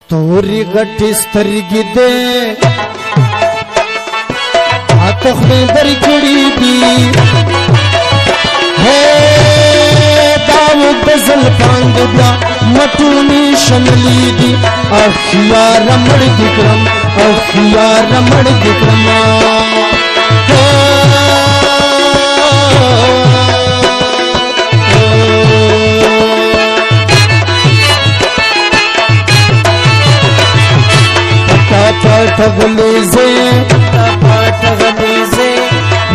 तोरी गठी स्तरगी दे हाथों में दर जुड़ी दी है दाऊद गजल पांग दिया मटूनी शमली दी अखिया रमड़ दिक्रम अखिया रमड़ दिक्रम تغليزي تغليزي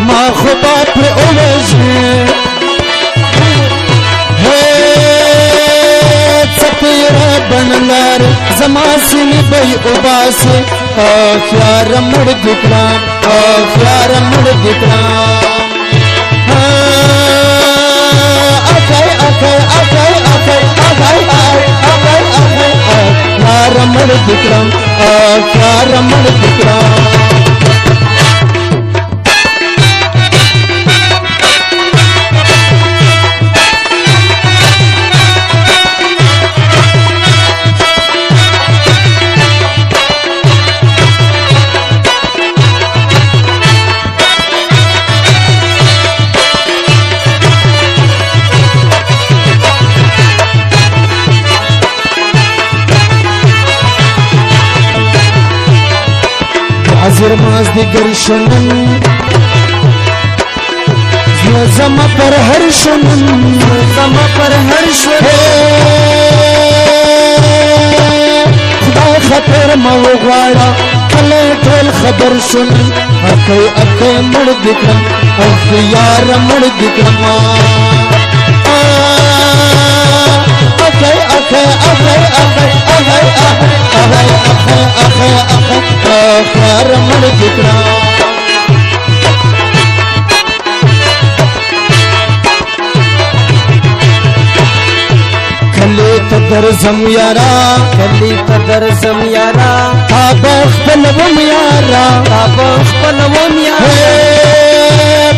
ما خبات بأوجي هيت سطيرة بنلار زماسي بي أباسي آخ يا رمر دكرام آخ يا رمر دكرام أخي أخي أخي أخي أخي أخي أخي يا رمر دكرام آخ يا رمر دكرام حاضر مازدیگر شنن زما پر هر شنن زما پر هر شنن خدای خطر ما وغواړه کله ټول خبر شنن اکي اکي مړ دکم او یار مړ دکم اکي اکي اکي اکي اکي اکي خار مړ دکړه کله ته درځم یارا کله ته درځم یارا تاب خپل وم یارا تاب خپل وم یارا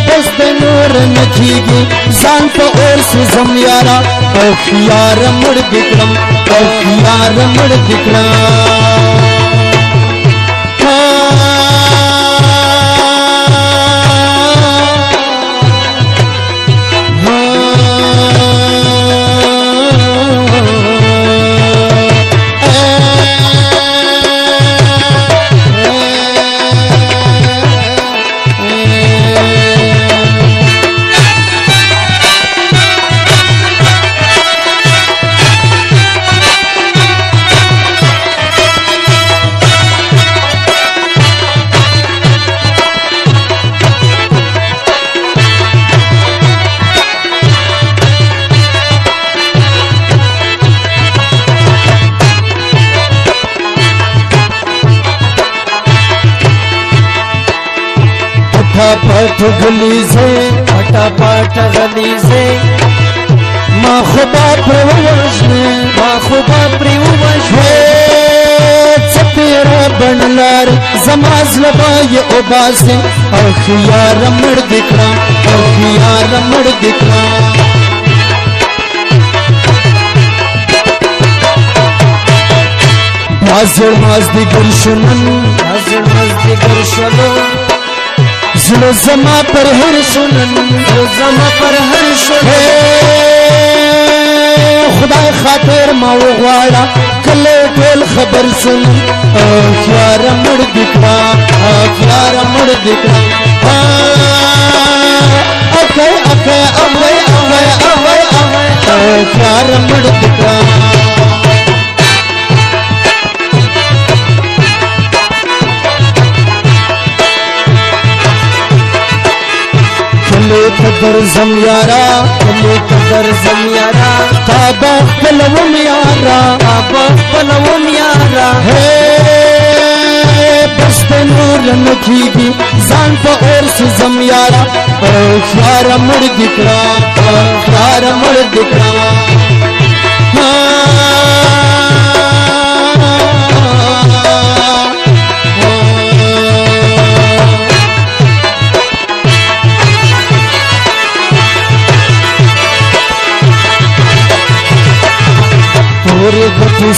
بس د نور نکیږي ځان په اور سوزم یارا او یار مړ دکړم او یار مړ دکړم پٹ غلیزے پٹا پٹ غلیزے ما خدا پر وجنے ما خدا پر وجنے څپېړه بڼلار زما زړه یې اوباسي او خیار مړ دې کړم او خیار مړ دې کړم حاضر مازدیګر شنن حاضر مازدیګر شنن زلو زما پر هر شنن زلو زما پر هر شنن خدای خاطر ما وغواړه کله ټول خبر شنن خیار مړ دکړه خیار مړ دکړه اکي اکي اکي اکي اکي خیار مړ دکړه کله قدر زم یارا کله قدر زم یارا تاب خپل وم یارا تاب خپل وم یارا بس د نور نکیږي ځان په اور سوزم یارا خیار مړ دکړه خیار مړ دکړه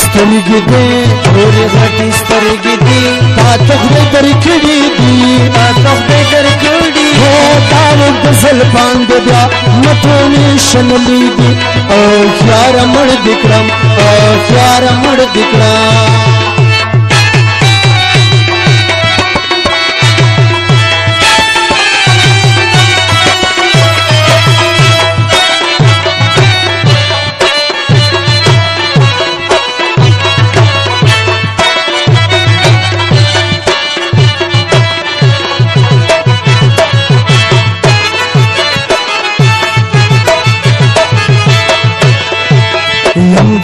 سترګې دې تورې غټې سترګې دي تا ته خدای درکړي دي تا ته خدای درکړي دا د زلفان د بیا مټونې شنلې دي او خیاره مړ دې کړم او خیاره مړ دې کړم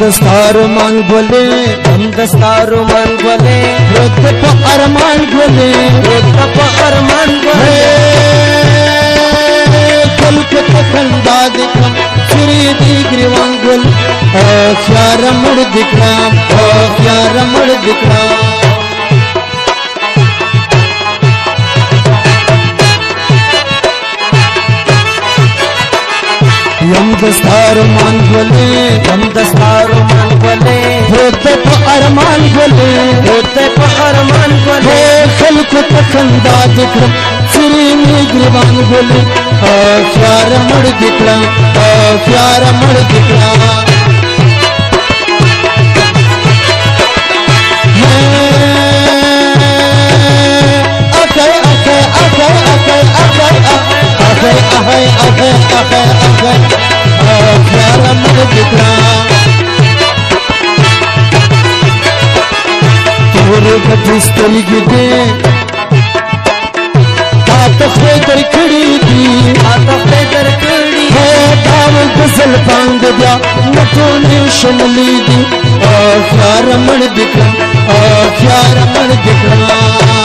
दस्तार मान बोले हम दस्तार मान बोले रोत पर अरमान बोले रोत पर अरमान बोले कल के खंदा दिखम श्री दी ग्रीवान बोल ख्यार मुड़ दिखम ख्यार मुड़ दिखम हम दस्तार मान बोले हम दस्तार मान बोले होते तो अरमान बोले होते तो अरमान बोले खल्क पसंदा दिखम श्री में ग्रीवान बोले प्यार मड़ दिखला प्यार मड़ दिखला तोरे गठिस्तलगी दे तात फेदर खड़ी दी तात फेदर खड़ी है दावल गजल बांध दिया नटोने शनली दी प्यार मड़ दिखा प्यार मड़ दिखा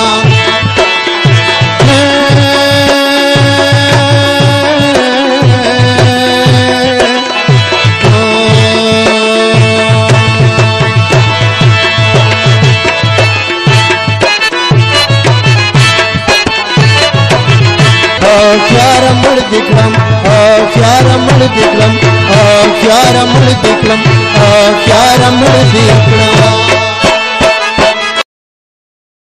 प्यार मड़ दिखलम प्यार मड़ दिखलम प्यार मड़ दिखलम प्यार मड़ दिखलम